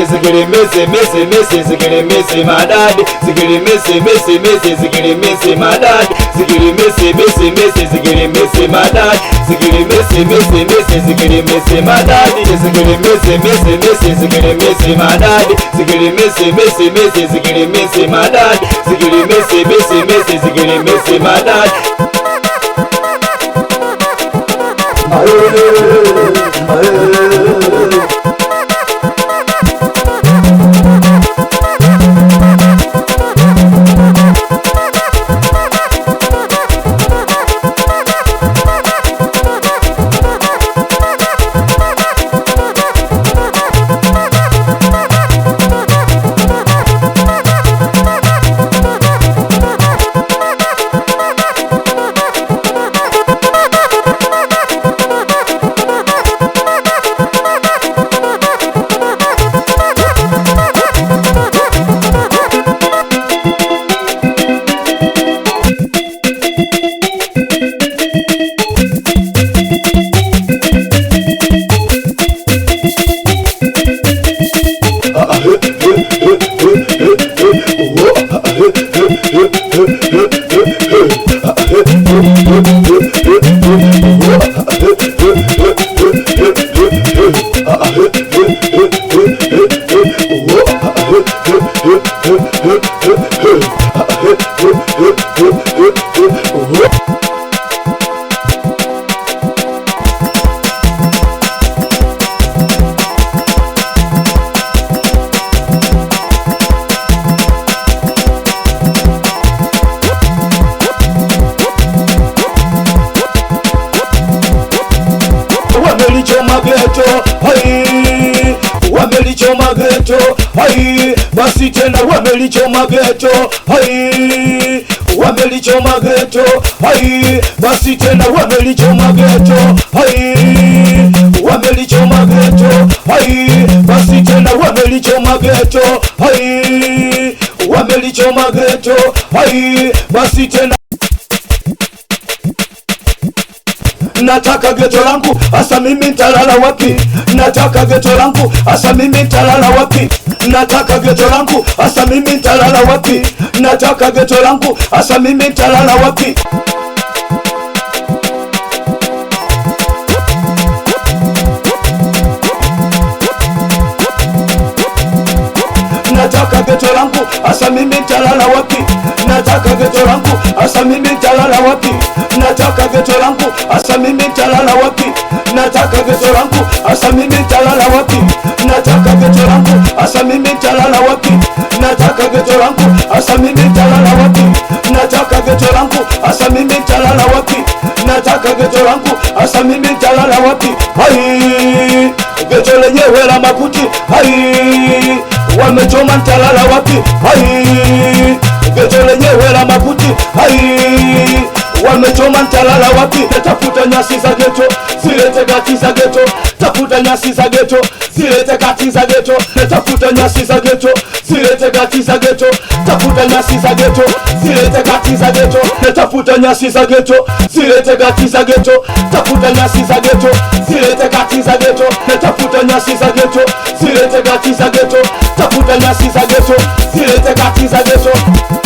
zikiri missy, missy, missy, zikiri missy, my daddy. Zikiri missy, missy, missy, zikiri missy, my daddy. Zikiri missy, missy, missy, zikiri missy, my daddy. Zikiri missy, missy, missy, zikiri missy, my daddy. Zikiri missy, missy, missy, zikiri missy, my daddy. Zikiri missy, missy, missy, zikiri missy, my daddy. Zikiri missy, missy, missy, zikiri missy, my daddy. Wamelichoma ghetto, hai, basi tena wamelichoma ghetto, hai, wamelichoma ghetto, hai, basi tena wamelichoma ghetto, hai, wamelichoma ghetto, hai, basi tena wamelichoma ghetto, hai, wamelichoma ghetto, hai, basi tena. Nataka ghetto langu, asa mimi nitalala wapi? Nataka ghetto langu, asa mimi nitalala wapi? Nataka ghetto langu, asa mimi nitalala wapi? Nataka ghetto langu, asa mimi nitalala wapi? Nataka ghetto langu, asa mimi nitalala wapi? Nataka ghetto langu, asa mimi nitalala wapi? Nataka ghetto langu, asa mimi nitalala wapi? Nataka ghetto langu, asa mimi nitalala wapi? Nataka ghetto langu, asa mimi nitalala wapi? Nataka ghetto langu, asa mimi nitalala wapi? Nataka ghetto langu, asa mimi nitalala wapi? Nataka ghetto langu, asa mimi nitalala wapi? Hai, ghetto lenyewe la makuti, hai, wamechoma nitalala wapi? Hai, ghetto lenyewe la makuti, hai, wamechoma nitalala wapi? Tafuta nyasi za ghetto, zilete gati za ghetto. Tafuta nyasi za ghetto, zilete gati za ghetto. Tafuta nyasi za ghetto, zilete gati za ghetto. Tafuta nyasi za ghetto, zilete gati za ghetto. Tafuta nyasi za ghetto, zilete gati za ghetto. Tafuta nyasi za ghetto, zilete gati za ghetto. Tafuta nyasi za ghetto, zilete gati za ghetto. Tafuta nyasi za ghetto, zilete gati za ghetto.